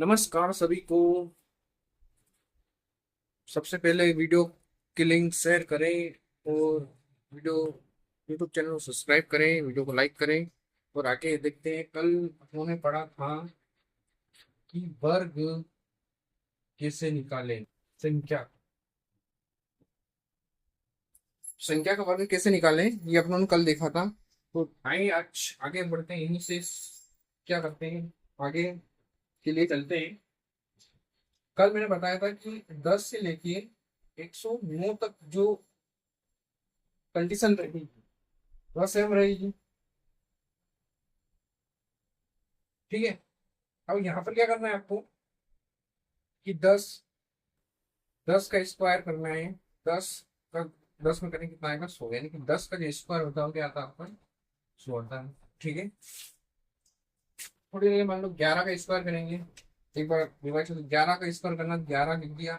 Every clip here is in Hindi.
नमस्कार सभी को। सबसे पहले वीडियो की लिंक शेयर करें और वीडियो यूट्यूब चैनल को सब्सक्राइब करें, वीडियो को लाइक करें। और आगे देखते हैं, कल उन्होंने पढ़ा था कि वर्ग कैसे निकालें। संख्या संख्या का वर्ग कैसे निकालें, ये अपनों ने कल देखा था। तो आइए आज आगे बढ़ते हैं, इन्हीं से क्या करते हैं, आगे के लिए चलते हैं। कल मैंने बताया था कि 10 से लेके 109 तक जो कंडीशन रहेगी वह सेम रहेगी। ठीक है। अब यहाँ पर क्या करना है आपको कि 10 का स्क्वायर करना है। 10 का 10 में करें कितना आएगा? 100, यानी कि 10 का जो स्क्वायर होता है क्या आता है आपका? 100 होता है। ठीक है। थोड़ी देर मान लो 11 का स्क्वायर करेंगे। एक बार रिवाइज करो, 11 का स्क्वायर करना, 11 लिख दिया।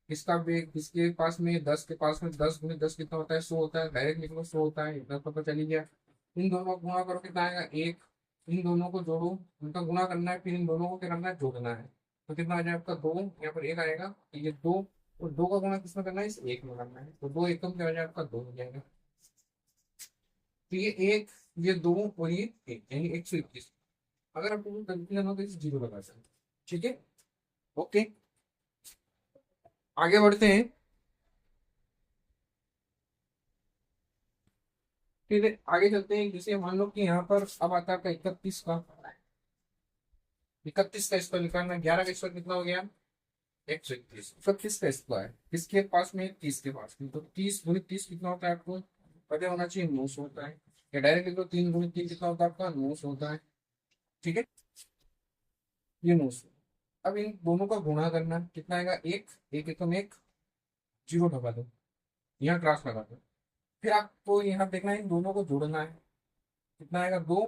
इसका भी किसके पास में? 10 के पास में। 10 गुणे 10 कितना होता है? 100 होता है। डायरेक्ट लिख लो, 100 होता है, इतना पता चली गया। इन दोनों को गुणा करो, कितना आएगा? 1। इन दोनों को जोड़ो, उनका गुणा करना है, फिर इन दोनों को क्या करना है? जोड़ना है। तो कितना आ जाएगा आपका? 2। यहाँ पर 1 आएगा, तो ये 2। और 2 का गुणा किसमें करना है? इस 1 में करना है। तो 2 एकम क्या हो जाएगा आपका? 2 हो जाएगा। तो ये 1, ये 2 और ये 1, यानी 121। अगर आपको कंफ्यूजन हो तो इसे 0 लगा सकते हैं। ठीक है। ओके, आगे बढ़ते हैं। फिर आगे चलते हैं, जैसे मान लो कि यहाँ पर अब आता है आपका 31 का। 31 का स्क्वायर निकालना है। 11 का स्क्वायर कितना हो गया? 121। 31 का स्क्वायर किसके पास में? 30 के पास में। तो 30 गुणित 30 कितना होता है आपको पता होना चाहिए? 900 होता है। या डायरेक्ट लिख लो, 3 गुणित 3 कितना होता है आपका? 900 होता है। ठीक है, ये 900। अब इन दोनों का गुणा करना, कितना आएगा? 1। 1 एकम 1, 0 लगा दो, यहाँ क्रॉस लगा दो। फिर आपको यहाँ देखना है, इन दोनों को जोड़ना है। कितना आएगा? 2।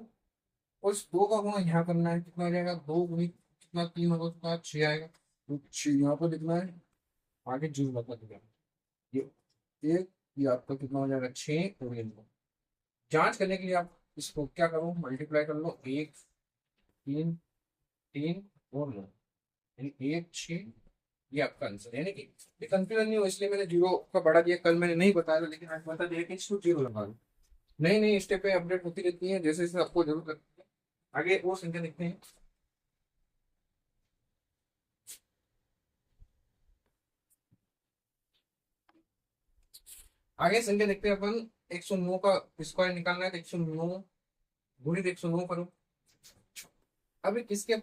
और इस 2 का गुणा यहाँ करना है, कितना आ जाएगा? 2 गुणित कितना? 3 होगा, कितना? 6 आएगा। तो 6 यहाँ पर लिखना है, आगे जीरो लगा देगा। ये एक, ये आपका कितना हो जाएगा? 6। और ये 9। जांच करने के लिए आप इसको क्या करो? मल्टीप्लाई कर लो। 1, 3, 3 और 9, यानी 1, 6। ये आपका आंसर, यानी कि ये कंफ्यूजन नहीं हो इसलिए मैंने जीरो का बढ़ा दिया। कल मैंने नहीं बताया था, लेकिन आज बता दिया कि इसको जीरो लगा दो। नई नई स्टेप पे अपडेट होती रहती है, जैसे जैसे आपको जरूरत लगती है। आगे और संख्या देखते हैं। आगे संख्या देखते हैं अपन। 109 का स्क्वायर निकालना है, तो 109 गुणित 109 करो। अभी किसके?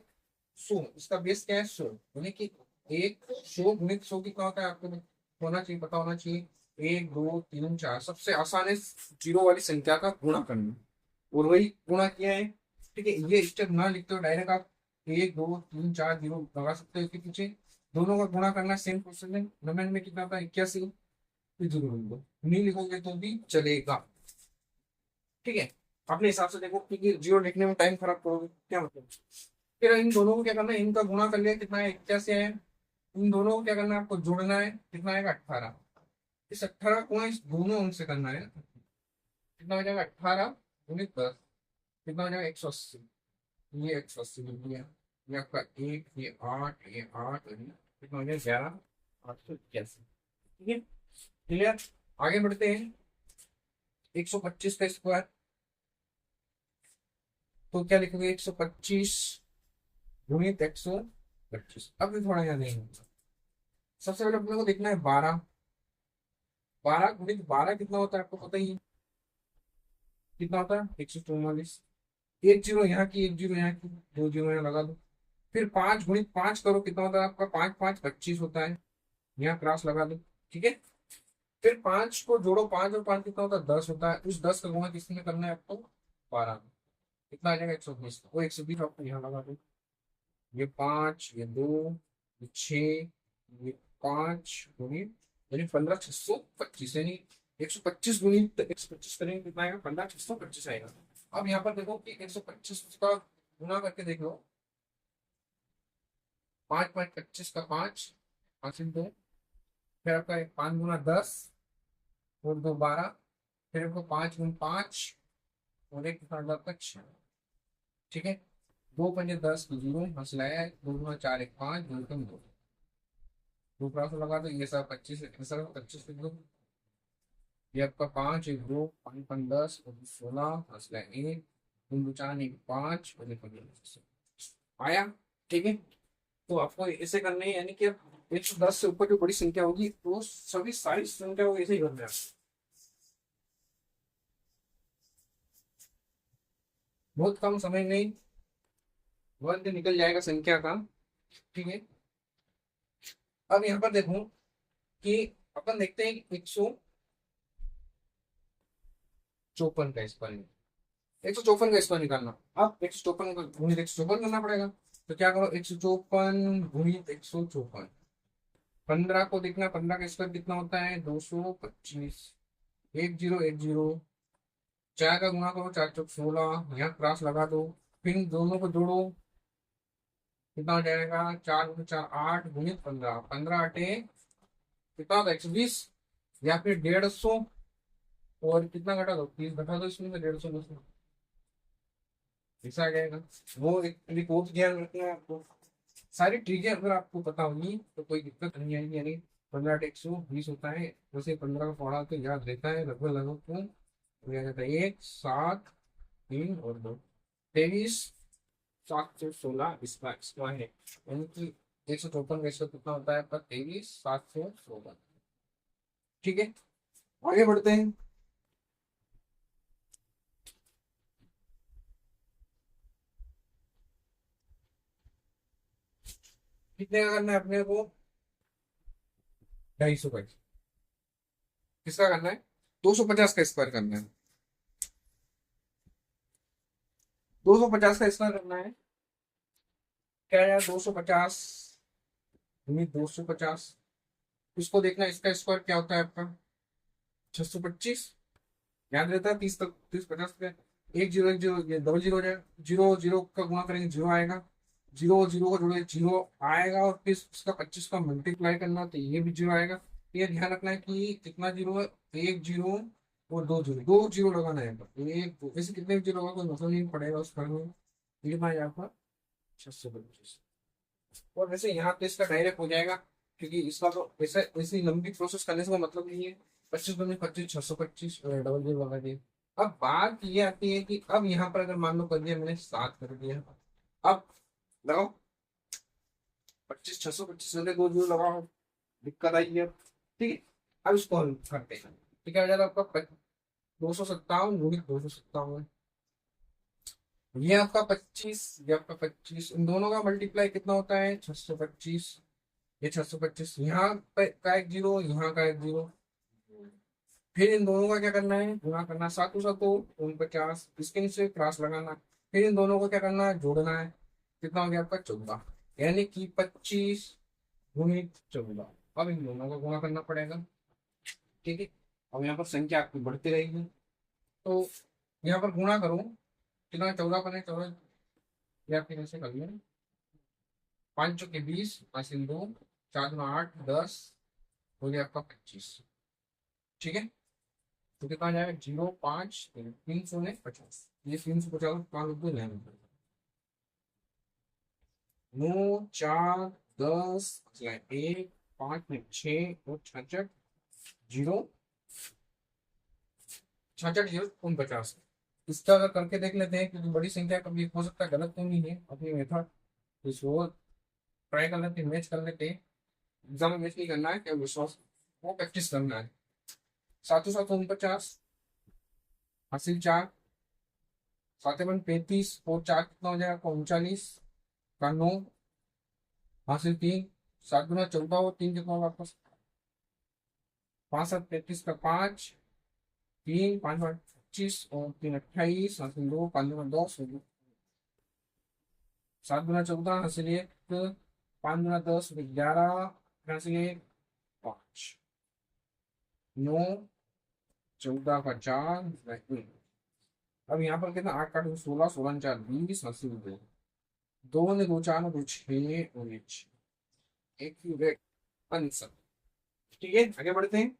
100, इसका बेस क्या है? 100, यानी कि 100 गुणित 100 कितना होता है आपको होना चाहिए, पता होना चाहिए। 1, 2, 3, 4। सबसे आसान है जीरो वाली संख्या का गुणा करना, और वही गुणा किया है। ठीक है, ये स्टेप ना लिखते हो, डायरेक्ट आप 1, 2, 3, 4 जीरो लगा सकते हो इसके पीछे। दोनों का गुणा करना, सेम क्वेश्चन है। नमेन में कितना था? 81। फिर जीरो लिख दो, नहीं लिखोगे तो भी चलेगा। ठीक है, अपने हिसाब से देखो, क्योंकि जीरो लिखने में टाइम खराब करोगे क्या मतलब। फिर इन दोनों को क्या करना है? इनका गुणा कर लिया, कितना है? 81 है। इन दोनों को क्या करना है? आपको जोड़ना है, कितना आएगा? 18। इस 18 को इस दोनों अंक से करना है। कितना हो जाएगा? 18 गुणित 10, कितना हो जाएगा? 180। ये 180 मिल गया। ये आपका 1, ये 8, ये 8, और ये कितना हो गया? 11, 881। ठीक है, क्लियर। आगे बढ़ते हैं। 125 का स्क्वायर, तो क्या लिखोगे? 125 गुणित 125। अब भी थोड़ा याद नहीं होगा। सबसे पहले अपने को देखना है 12। 12 गुणित 12 कितना होता है आपको पता ही है? कितना होता है? 144। एक जीरो यहाँ की, एक जीरो यहाँ की, दो जीरो यहाँ लगा दो। फिर 5 गुणित 5 करो, कितना होता है आपका? 5, 5, 25 होता है, यहाँ क्रॉस लगा दो। ठीक है। फिर 5 को जोड़ो, 5 और 5 कितना होता है? 10 होता है। उस 10 का गुणा किसमें करना है आपको? 12 में। कितना आ जाएगा? 120। वो 120 आपको यहाँ लगा दो। ये 5, ये 2, ये 6, ये 5 गुणित, यानी 15, 625, यानी 125 गुणित 125 करेंगे, कितना आएगा? 15, 625 आएगा। अब यहाँ पर देखो कि 125 का गुना करके देख लो। 5, 5, 25 का 5, 5 2। फिर आपका 5 गुना 10 और 2 12। फिर आपको 5 गुना 5 और एक कितना आपका 6। ठीक है, दो पंजे 10 जीरो हंसला है, दो दूना 4 1 5 दो कम दो, दो प्रास लगा दो, ये सब 25 सर 25 लिख दो, ये आपका 5 1 2 5 5 10 16 हंसला है 1 दो दो 4 1 5 और 15 आया। ठीक है, तो आपको ऐसे करने हैं, यानी कि 110 से ऊपर जो बड़ी संख्या होगी तो सभी सारी संख्या को ऐसे ही करना है। बहुत कम समय में वर्ग निकल जाएगा संख्या का। ठीक है, अब यहाँ पर देखो कि अपन देखते हैं 154 का स्क्वायर, 154 का स्क्वायर निकालना। अब 154 का गुणित 154 करना पड़ेगा, तो क्या करो 154 गुणित 154, 15 को देखना, 15 का स्क्वायर कितना होता है 225, 1010, 4 का गुणा करो 4 चौक 16, यहाँ क्रॉस लगा दो, फिर दोनों को जोड़ो, कितना हो जाएगा 4 गुणित 4 8 गुणित 15, 15 अटे कितना होता है 120, या फिर 150, और कितना घटा दो 30 घटा दो इसमें से 150 में से, ऐसा आ जाएगा। वो एक ट्रिक और ध्यान रखना है आपको, सारी ट्रिकें अगर आपको पता होगी तो कोई दिक्कत नहीं आएगी। यानी 15 120 होता है, वैसे 15 का पौड़ा तो याद रहता है लगभग लगभग, तो याद रहता है 1 7 3 और 2 23 716 इसका इसका है, यानी कि 154 का इसका कितना होता है आपका 23 716। ठीक है, आगे बढ़ते हैं। कितने का करना है अपने को 250 का, किसका करना है 250 का स्क्वायर करना है, 250 का स्क्वायर करना है। क्या यार 250 गुणित 250, इसको देखना इसका स्क्वायर क्या होता है आपका 625, याद रहता है 30 तक 30 50 का, एक जीरो एक जीरो ये डबल जीरो हो जाएगा, जीरो जीरो का गुणा करेंगे जीरो आएगा, जीरो जीरो को जोड़े जीरो आएगा, और फिर उसका 25 का मल्टीप्लाई करना तो ये भी जीरो आएगा। ये ध्यान रखना है कि कितना जीरो है, एक जीरो और दो जीरो, दो जीरो लगाना है, एक दो ऐसे कितने भी जीरो होगा कोई मतलब नहीं पड़ेगा उस पर में, ये ना आपका 625। और वैसे यहाँ पे इसका डायरेक्ट हो जाएगा, क्योंकि इसका तो वैसे ऐसी लंबी प्रोसेस करने से कोई मतलब नहीं है, 25 बने 25 625 डबल जीरो लगा दिए। अब बात ये आती है कि अब यहाँ पर अगर मान लो कर दिया मैंने 7 कर दिया, अब लगाओ 25 625 में दो जीरो लगाओ, दिक्कत आई है। ठीक है, अब इसको हल करते हैं, तो क्या हो जाएगा आपका 257 गुणित 257, ये आपका 25, ये आपका 25, इन दोनों का मल्टीप्लाई कितना होता है 625, ये 625 यहाँ का एक जीरो, यहाँ का एक जीरो, फिर इन दोनों का क्या करना है गुणा करना, सातों सातों 49, इसके नीचे क्रॉस लगाना, फिर इन दोनों को क्या करना है जोड़ना है, कितना हो गया आपका 14, यानी कि 25 गुणित 14। अब इन दोनों का गुणा करना पड़ेगा। ठीक है, अब यहाँ पर संख्या आपकी बढ़ती रहेगी, तो यहाँ पर गुणा करो, कितना 14 बने 14, ये आपके कैसे कर लिया, 5 चौके 20 हासिल 2 4 दूना 8 10 हो गया आपका 25। ठीक है, तो कितना आ जाएगा 0 5 350, ये 350 5 रुपये लेंगे, 9 4 10 एक 5 में 6 और 66 जीरो 66 0 49। इसका अगर करके देख लेते हैं, क्योंकि बड़ी संख्या कभी हो सकता है गलत तो नहीं है अपनी मेथड, तो इसको ट्राई कर लेते हैं, मैच कर लेते हैं। एग्जाम में मैच नहीं करना है, क्या विश्वास वो प्रैक्टिस करना है। 7 7 49 हासिल 4, 7 1 35 और 4 कितना हो जाएगा 39 का 9 हासिल 3, 7 गुना 14 और 3 कितना होगा आपका 5 7 35 का 5 3 5 5 25 और 3 28 हासिल 2 5 गुना 10 7 गुना 14 हासिल 1 5 गुना 10 11 हासिल 1 5 9 14 का 4 अब यहाँ पर कितना 8 काट 16 16 4 20 हासिल 2 2 ने 2 4 2 6 और 1 आंसर। ठीक है, आगे बढ़ते हैं।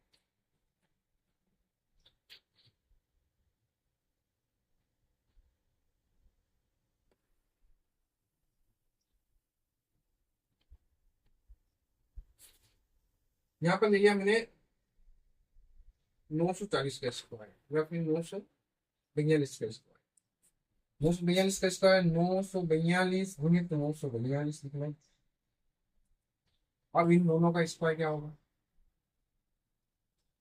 यहाँ पर लिया मैंने 940 का स्क्वायर या फिर 942 का स्क्वायर। 942 का स्क्वायर 942 गुणित 942 निकला। अब इन दोनों का स्क्वायर क्या होगा?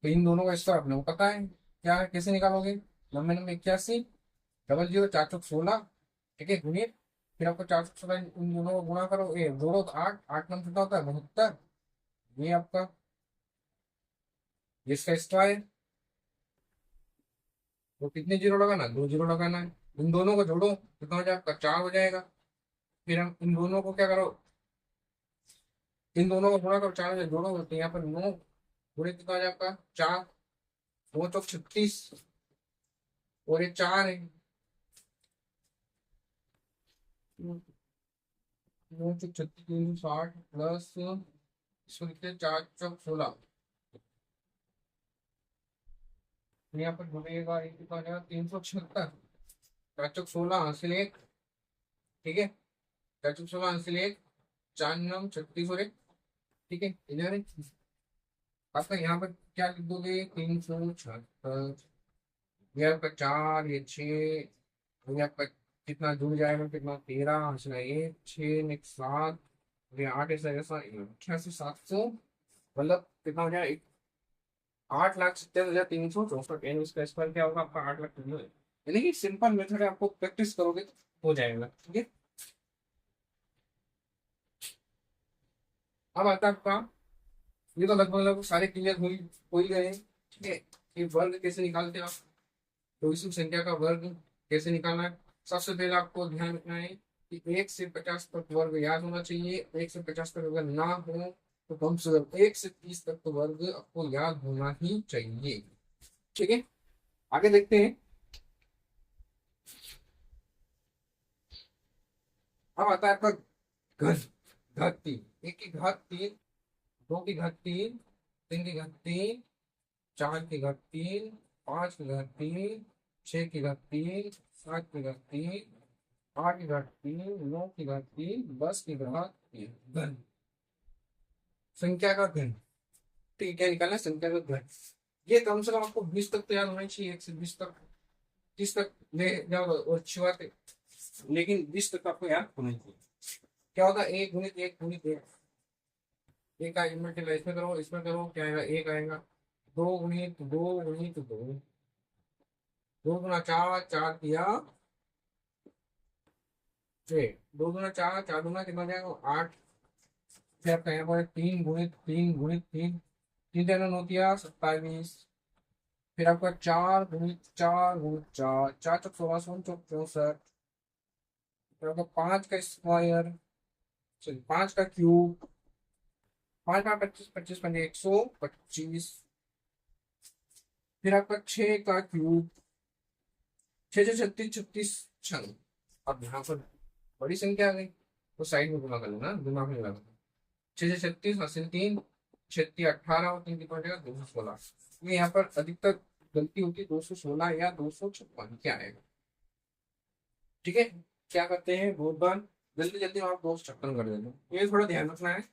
तो इन दोनों का स्क्वायर अपने को पता है क्या है, कैसे निकालोगे? 9 9 81 डबल जीरो 4 4 16, ठीक है, गुणित फिर आपको 4 4 16 इन दोनों को गुणा करो, ये दो तो 8 8 9 कितना होता है 72, ये आपका इसका स्क्वायर। तो कितने जीरो लगाना? 2 जीरो लगाना है। इन दोनों को जोड़ो कितना हो जाएगा? आपका 4 हो जाएगा। फिर हम इन दोनों को क्या करो, इन दोनों को गुणा करो, 4 से जोड़ो तो यहाँ पर 9 गुणित कितना हो जाएगा आपका 4, 9 4 36 और ये 4 है। 9 4 36 प्लस इसको लिखते हैं 4 4 16, तो यहाँ पर जुड़ेगा ये कितना हो जाएगा 376। 4 4 16 हासिल एक, ठीक है, 4 4 16 हासिल एक, 4 9 36 और एक, ठीक है, इधर है। आपका यहाँ पर क्या लिख दोगे? 376, ये आपका 4, ये 6, ये आपका कितना जुड़ जाएगा? कितना 13 हासिल एक, 6 एक 7, ये 8 ऐसा ऐसा 88 700, मतलब कितना हो जाएगा? 8,70,364। यानी इसका स्क्वायर क्या होगा आपका? 8,00,000। यानी कि सिंपल मेथड है, आपको प्रैक्टिस करोगे तो हो जाएगा, ठीक है। अब आता है आपका, ये तो लगभग लगभग सारे क्लियर हो ही गए हैं, ठीक है। ये वर्ग कैसे निकालते हैं आप? तो इस संख्या का वर्ग कैसे निकालना है? सबसे पहले आपको ध्यान रखना है कि 1 से 50 तक वर्ग याद होना चाहिए। 1 से 50 तक अगर ना हो तो कम से कम 1 से 30 तक तो वर्ग आपको याद होना ही चाहिए, ठीक है। आगे देखते हैं। अब आता है आपका घन, घात 3। 1 की घात 3, 2 की घात 3, 3 की घात 3, 4 की घात 3, 5 की घात 3, 6 की घात 3, 7 की घात 3, 8 की घात 3, 9 की घात 3, 10 की घात 3 घन, संख्या का घन। ठीक है, क्या निकालना है? संख्या का घन। ये कम से कम आपको 20 तक तो याद होना चाहिए। 1 से 20 तक, 30 तक ले जाओ और अच्छी बात है, लेकिन 20 तक आपको याद होना चाहिए। क्या होता है? 1 गुणित 1 गुणित 1, एक का मल्टीप्लाई इसमें करो क्या आएगा? 1 आएगा। 2 गुणित 2 गुणित 2, 2 गुना 4, 4 2 गुना 4, 4 गुना कितना हो जाएगा? 8। फिर आपका यहाँ पर 3 गुणित 3 गुणित 3, 3 3 9 27। फिर आपका 4 गुणित 4 गुणित 4, 4 चौक 16, 16 चौक 64। फिर आपका 5 का स्क्वायर, सॉरी 5 का क्यूब, 5 5 25, 25 125। फिर आपका 6 का क्यूब, 6 6 36 36 छंग। अब यहाँ पर बड़ी संख्या आ गई तो साइड में गुना कर लेना, दिमाग में लगा। 6 6 36 हासिल 3, 6 3 18 और 3 कितना हो जाएगा? 216। ये यहाँ पर अधिकतर गलती होती है 216 या 256, क्या आएगा, ठीक है। क्या करते हैं? बहुत बार जल्दी जल्दी आप 256 कर देते हैं, ये थोड़ा ध्यान रखना है।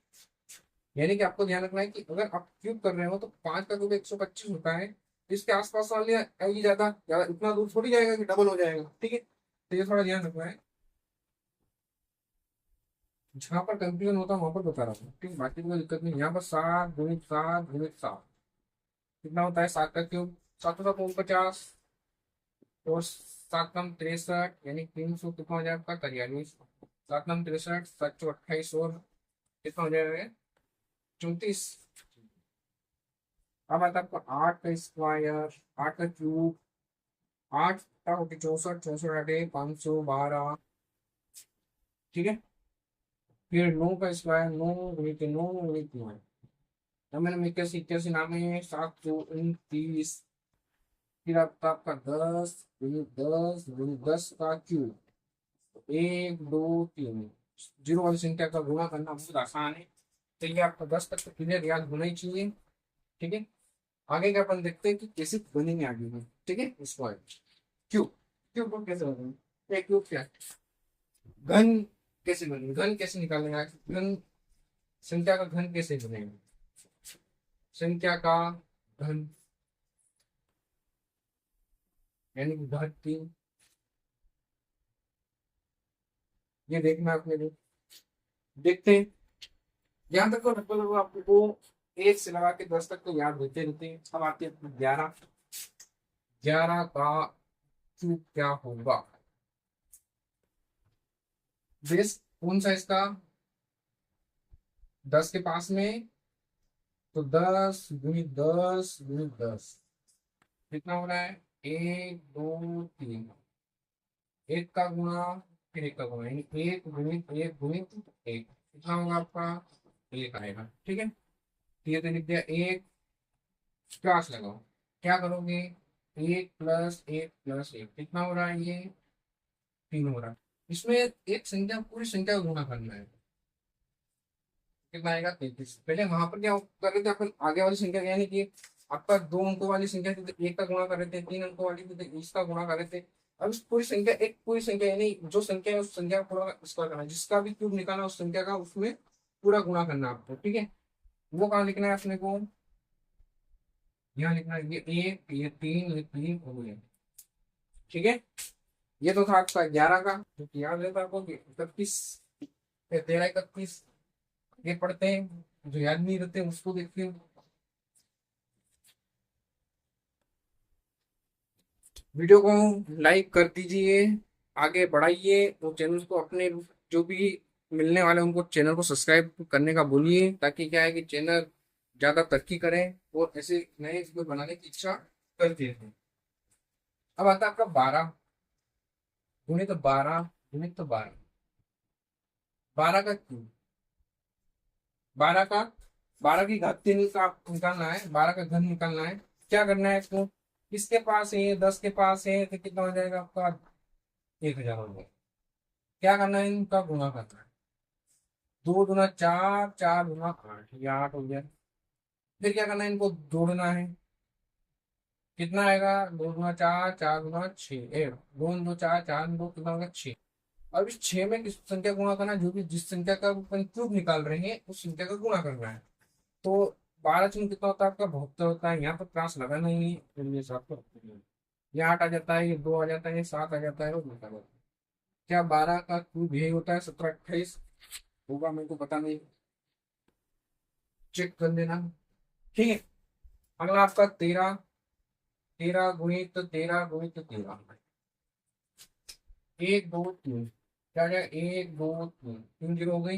यानी कि आपको ध्यान रखना है कि अगर आप क्यूब कर रहे हो तो 5 का क्यूब 125 होता है, इसके आसपास वाले आएगी ज्यादा ज्यादा, इतना दूर थोड़ी जाएगा कि डबल हो जाएगा, ठीक है। तो ये थोड़ा ध्यान रखना है, जहां पर कंफ्यूजन होता है वहां पर बता रहा हूँ, ठीक है। बाकी तो कोई दिक्कत नहीं। यहाँ पर 7 गुणित 7 गुणित 7 कितना होता है? 7 का क्यूब, 7 7 49 और 7 9 63, यानी 300 कितना हो जाएगा आपका? 43। 7 9 63, 7 28 और कितना हो जाएगा? 34। अब आता है आपको 8 का स्क्वायर, 8 का क्यूब, 8 64, 64 512, ठीक है। फिर 9 का स्क्वायर, 9 गुणित 9 गुणित 9, अब मैंने 81 81 नाम है, 7 2 29। फिर आपका 10 गुणित 10 गुणित 10 का क्यूब, 1 2 3, जीरो वाली संख्या का गुणा करना बहुत आसान है। तो ये आपको 10 तक तो क्लियर याद होना ही चाहिए, ठीक है। आगे का अपन देखते हैं कि कैसे बनेंगे आगे में, ठीक है। स्क्वायर क्यूब, क्यूब को कैसे बनेंगे? एक क्यूब क्या है? घन कैसे बनेंगे? घन कैसे निकालेंगे? घन संख्या का घन कैसे बनेगा? संख्या का घन, यानी कि घात 3। ये देखना अपने को, देखते हैं। यहाँ तक तो लगभग आपको 1 से लगा के 10 तक तो याद रहते रहते हैं। अब आते हैं 11। 11 का क्यूब क्या होगा? बेस कौन सा इसका? 10 के पास में, तो 10 गुणित 10 गुणित 10 कितना हो रहा है? 1 2 3। एक का गुणा, फिर एक का गुणा, यानी 1 गुणित 1 गुणित 1 कितना होगा आपका? 1 आएगा। ठीक है, तो ये तो लिख दिया। 1 क्रॉस लगाओ, क्या करोगे? 1 + 1 + 1 कितना हो रहा है? ये 3 हो रहा है। इसमें एक संख्या, पूरी संख्या का गुणा करना है। कितना आएगा? 33। पहले वहां पर क्या कर रहे थे अपन? आगे वाली संख्या यानी कि आपका 2 अंकों वाली संख्या थी तो 1 का गुणा कर रहे थे, 3 अंकों वाली थी तो इसका गुणा कर रहे थे। अब इस पूरी संख्या, एक पूरी संख्या यानी जो संख्या है उस संख्या का पूरा स्क्वायर करना है। जिसका भी क्यूब निकालना उस संख्या का, उसमें पूरा गुणा करना है आपको। ठीक है, वो कहाँ लिखना है अपने को? यहाँ लिखना है। ये 1, ये 3, ये 3 हो गया। ठीक है, ये तो था आपका 11 का। तो याद रहता आपको कि 31, 13 31 ये पढ़ते हैं। जो याद नहीं रहते उसको देखते हैं। वीडियो को लाइक कर दीजिए, आगे बढ़ाइए। तो चैनल को अपने जो भी मिलने वाले उनको चैनल को सब्सक्राइब करने का बोलिए, ताकि क्या है कि चैनल ज़्यादा तरक्की करें और ऐसे नए वीडियो बनाने की इच्छा करते हैं। अब आता है आपका 12 गुणित 12 गुणित 12। 12 का क्यूब, 12 का 12 की घात 3 का निकालना है, 12 का घन निकालना है। क्या करना है इसको? किसके पास है? 10 के पास है तो कितना हो जाएगा आपका? 1000 हो जाएगा। क्या करना है? इनका गुणा करना है। 2 दूना 4, 4 दूना 8, ये 8 हो गया। फिर क्या करना है? इनको जोड़ना है। कितना आएगा? 2 दूना 4, 4 दूना 6, 2 2 4, 4 2 कितना होगा? 6। अब इस 6 में किस संख्या का गुणा करना है? जो भी जिस संख्या का अपन क्यूब निकाल रहे हैं उस संख्या का गुणा करना है। तो 12 कितना होता है आपका? 72 होता है। यहाँ पर क्रॉस लगाना ही नहीं, फिर ये 7 को रखते हैं। ये 8 आ जाता है, ये 2 आ जाता है, ये 7 आ जाता है और निकाल जाता है। क्या 12 का क्यूब यही होता है? 17 28 होगा, मेरे को पता नहीं, चेक कर लेना। ठीक है, अगला आपका 13। 13 गुणित 13 गुणित 13। 1 2 3, क्या जाए? 1 2 3, 3 0 हो गई।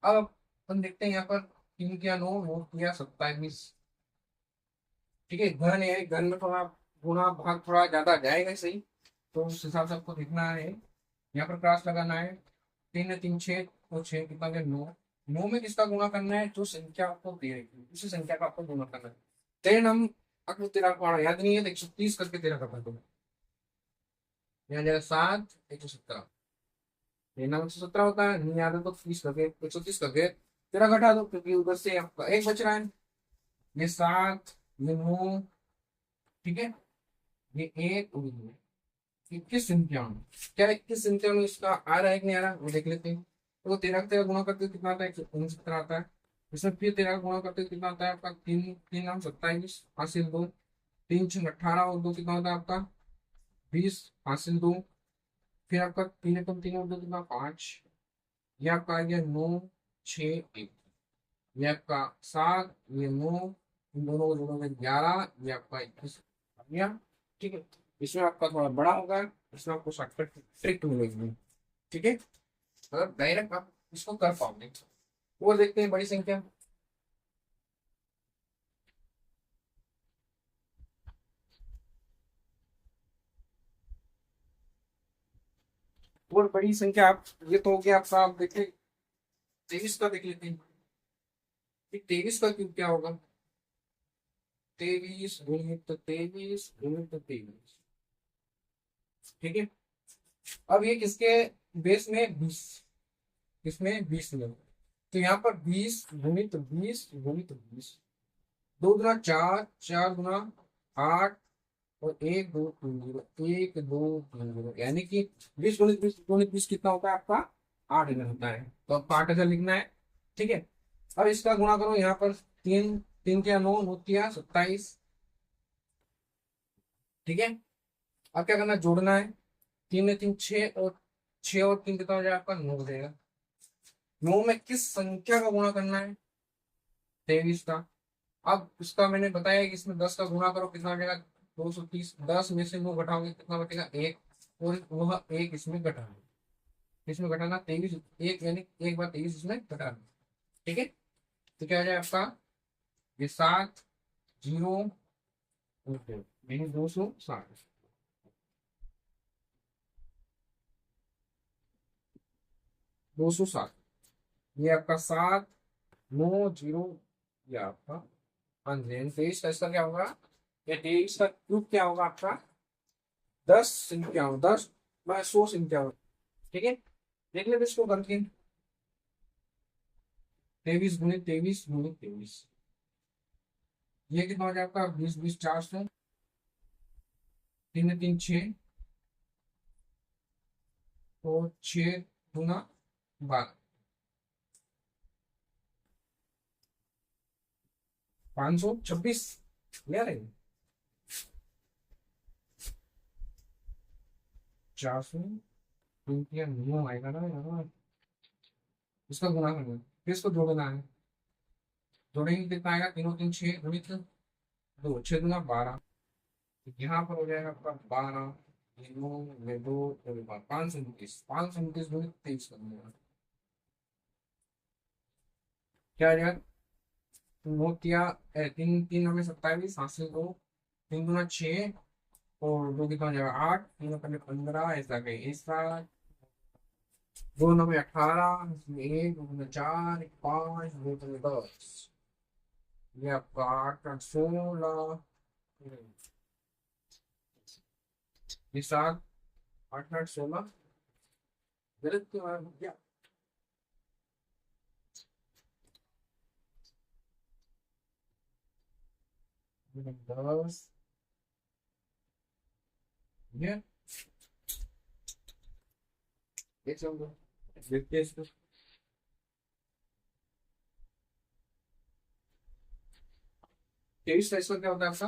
अब अपन देखते हैं यहाँ पर 3 क्या 9, 9 किया 27। ठीक है, घन है, घन में थोड़ा गुणा भाग थोड़ा ज्यादा जाएगा सही, तो उस हिसाब से आपको देखना है। यहाँ पर क्रॉस लगाना है। 3 3 6, तो 6 कितना गया? 9। 9 में किसका गुणा करना है? जो संख्या आपको दे रही है उसी संख्या का आपको गुणा करना है। 10 हम अगर तेरह को याद नहीं है तो 130 करके 13 का कर दो। यहाँ जाएगा 7, 117। ये नाम 117 होता है, नहीं याद है तो 30 करके 130 करके 13 घटा दो, क्योंकि उधर से आपका एक बच रहा है। ये 7, ये 9, ठीक है, ये 1 और ये 21 संख्या। क्या 21 संख्या में इसका आ रहा है कि नहीं आ रहा, वो देख लेते हैं। तो 13 का 13 गुणा करते कितना आता है? 169 आता है। इसमें फिर 13 का गुणा करते कितना आता है आपका? 3 3 नाम 27 हासिल 2, 3 6 18 और 2 कितना होता है आपका? 20 हासिल 2। फिर आपका 3 एकम 3 और 2 कितना? 5। ये आपका आ गया 9 6 1। ये आपका 7, ये 9, इन दोनों को जोड़ोगे 11, ये आपका 21 आ गया। ठीक है, इसमें आपका थोड़ा बड़ा होगा, इसमें आपको शॉर्टकट ट्रिक मिलेगी। ठीक है, अगर डायरेक्ट आप इसको कर पाओगे। और देखते हैं बड़ी संख्या। और बड़ी संख्या आप, ये तो हो गया आपका। आप देखिए 23 का देख लेते हैं। 23 का क्यूब क्या होगा? 23 गुणित 23 गुणित 23। ठीक है, अब ये किसके बेस में? 20, किसमें? 20 में। तो यहाँ पर 20 गुणित 20 गुणित 20। 2 दूना 4, 4 दूना 8 और 1 2 3 0, 1 2 3 0, यानी कि 20 गुणित 20 कितना होता है आपका? 8000 होता है। तो आपको 8000 लिखना है। ठीक है, अब इसका गुणा करो यहाँ पर। 3 तीन तिया नौ, नौ तिया 27। ठीक है, अब क्या करना है, जोड़ना है। तीन में तीन छह, और छह और तीन कितना हो जाएगा आपका, 9 हो जाएगा। 9 में किस संख्या का गुणा करना है, 23 का। अब इसका मैंने बताया कि इसमें 10 का गुणा करो, कितना हो जाएगा, 230। 10 में से 9 घटाओगे कितना बचेगा, एक, और वह एक इसमें घटाना, इसमें घटाना 23, एक यानी एक बार 23 इसमें घटाना। ठीक है, तो क्या हो जाएगा आपका, ये 7, 0, यानी 260। 260, ये आपका 7, 9, 0, ये आपका आंसर। 23 का इसका क्या होगा, या 23 का क्यूब क्या होगा आपका, 10 संख्या, 10 बाय 100 संख्या। ठीक है, देख लेते इसको करके। 23 गुणित 23 गुणित 23, ये कितना हो जाएगा आपका, 20, 20, 400। तीन में तीन छः, और 6 गुना 12, 526 ले रहे हैं। 400, 9 आएगा ना यार, इसका गुणा करना है, फिर इसको जोड़ना है। जोड़ेंगे कितना आएगा, तीनों तीन 6 गुणित 2, 6 गुना 12। तो यहाँ पर हो जाएगा आपका 12, 9 में 2, 529, 529 गुणित 23 करना। क्या आ जाएगा, नौ तिया, तीन तीन हमें 27, हासिल 2, 3 गुना 6, और 2 कितना हो जाएगा 8, 3 पहले 15, ऐसा कहीं ऐसा। 2 9 में 18, इसमें 1, 2 में 4, 5, 2 में 10, ये आपका 8, 8, 16, ये 7, 8, 8, 16, गलत क्यों आया क्या, 10, ये एक सेकंड देखते हैं इसको। 23 का इसका क्या होता है आपका,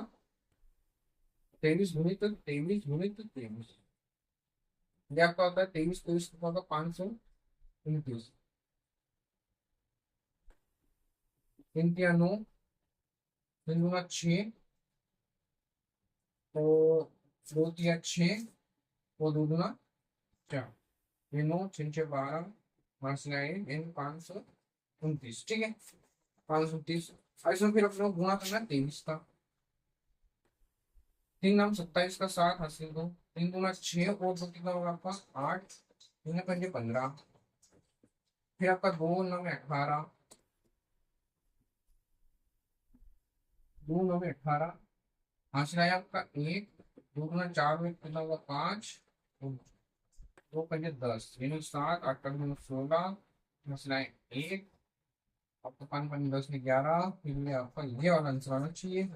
23 गुणित 23 गुणित 23, ये आपका होता है 23, 23 कितना होगा, 529। 3 तिया 9, 3 गुना 6, और 2 तिया 6, और 2 गुना 4, ये 9, 6, 6, 12, मार्क्स लाइन इन 529। ठीक है, 529। और इसमें फिर अपने को गुणा करना है 23 का। 3 नाम 27 का 7 हासिल 2, 3 गुना 6, और 2 कितना होगा आपका 8, 3 पंजे 15, फिर आपका 2 9 में 18, 2 9 में 18, हासिल आया आपका 1, 2 गुना 4 में कितना होगा 5, 2 पंजे 10, यानी 7, 8 16, हासिल आए 1, आपका 5 5 10 में 11, फिर ये आपका ये वाला आंसर आना चाहिए।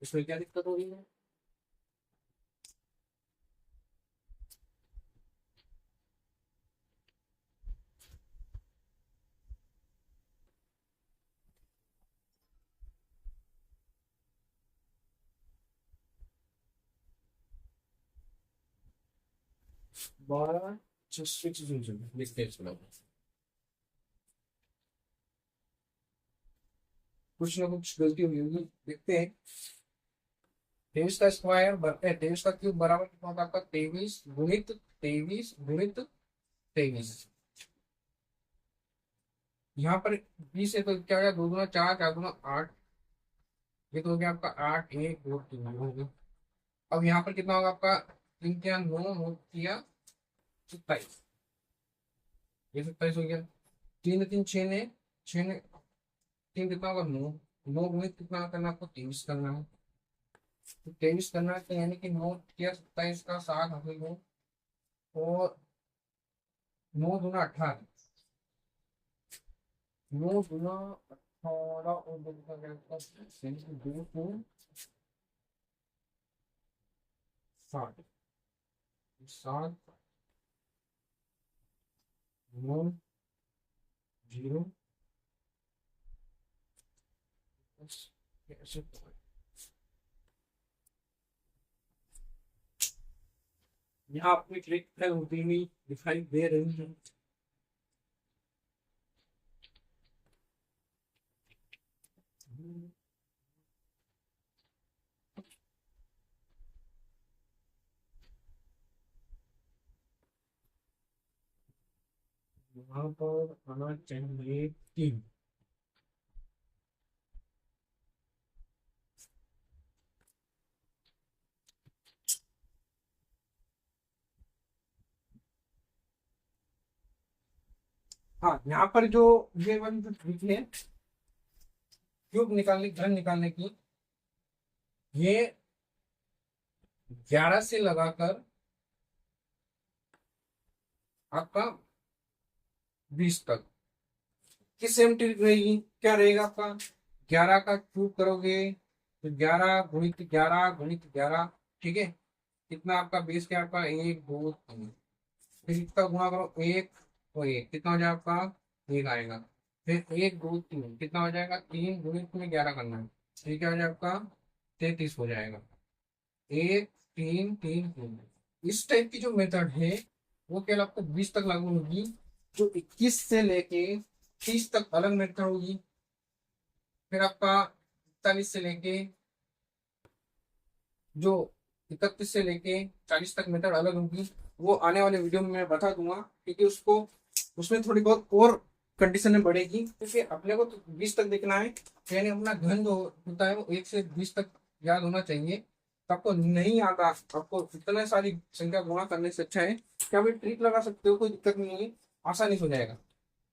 इसमें क्या दिक्कत हो रही है, 12, 6 लिखते हैं इसमें। कुछ ना कुछ गलती हुई होगी, देखते हैं। 23 का स्क्वायर, 23 का क्यूब बराबर कितना होगा आपका, 23 गुणित 23 गुणित 23। यहाँ पर 20 है, तो क्या हो गया, 2 गुना 4, 4 गुना 8, ये तो हो गया आपका 8, 1, 2, 3 हो गया। अब यहाँ पर कितना होगा आपका, 3 तिया 9, 9 तिया 27, ये 27 हो गया। 3 3 6 ने, 6 ने 3 कितना होगा 9, 9 गुणित कितना करना है आपको, 23 करना है। तो 23 करना है, तो यानी कि 9 तिया 27 का 7 हासिल 2, और 9 दूना 18, 9 दूना 18, और 2 कितना करेगा, 2 2 60, 7, 9, 0, कैसे यहाँ अपनी क्लिक है होती हुई दिखाई दे रही है। यहाँ पर आना चाहिए 3। हाँ, यहाँ पर जो ये वाली जो ट्रिक है क्यूब निकालने घन निकालने की, ये 11 से लगाकर आपका 20 तक की सेम ट्रिक रहेगी। क्या रहेगा आपका, 11 का क्यूब करोगे तो 11 गुणित 11 ठीक है, कितना आपका बेस क्या आपका 1 2 3, फिर इसका गुणा करो 1 और 1 कितना हो जाएगा आपका 1 आएगा, फिर 1 2 3 कितना हो जाएगा 3 गुणित में 11 करना है, ठीक है हो जाएगा आपका 33 हो जाएगा। 1 3 3 3 इस टाइप की जो मेथड है वो केवल आपको 20 तक लागू होगी। जो 21 से लेके 30 तक अलग मेथड होगी, फिर आपका 41 से लेके जो 31 से लेके 40 तक मेथड अलग होगी। वो आने वाले वीडियो में मैं बता दूंगा, क्योंकि उसको उसमें थोड़ी बहुत और कंडीशन बढ़ेगी, क्योंकि अपने को तो 20 तक देखना है, यानी अपना घन जो होता है वो 1 से 20 तक याद होना चाहिए। तो आपको नहीं आता, आपको इतने सारी संख्या गुणा करने से अच्छा है कि आप ट्रिक लगा सकते हो, कोई दिक्कत नहीं है, आसानी से हो जाएगा।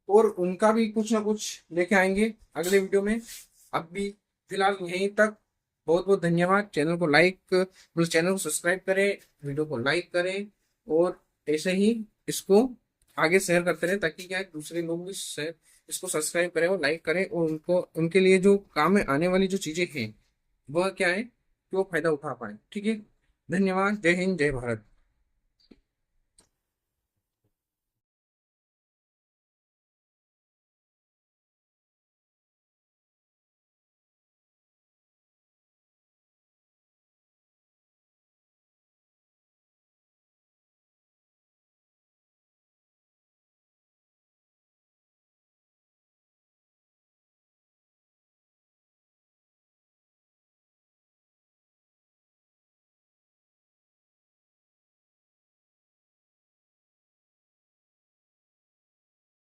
और उनका भी कुछ ना कुछ लेके आएंगे अगले वीडियो में। अब भी फिलहाल यहीं तक। बहुत बहुत धन्यवाद। चैनल को लाइक मतलब चैनल को सब्सक्राइब करें, वीडियो को लाइक करें, और ऐसे ही इसको आगे शेयर करते रहे, ताकि क्या है दूसरे लोग भी इसको सब्सक्राइब करें और लाइक करें, और उनको उनके लिए जो काम में आने वाली जो चीजें हैं वह क्या है कि वो फायदा उठा पाए। ठीक है, धन्यवाद। जय हिंद, जय भारत।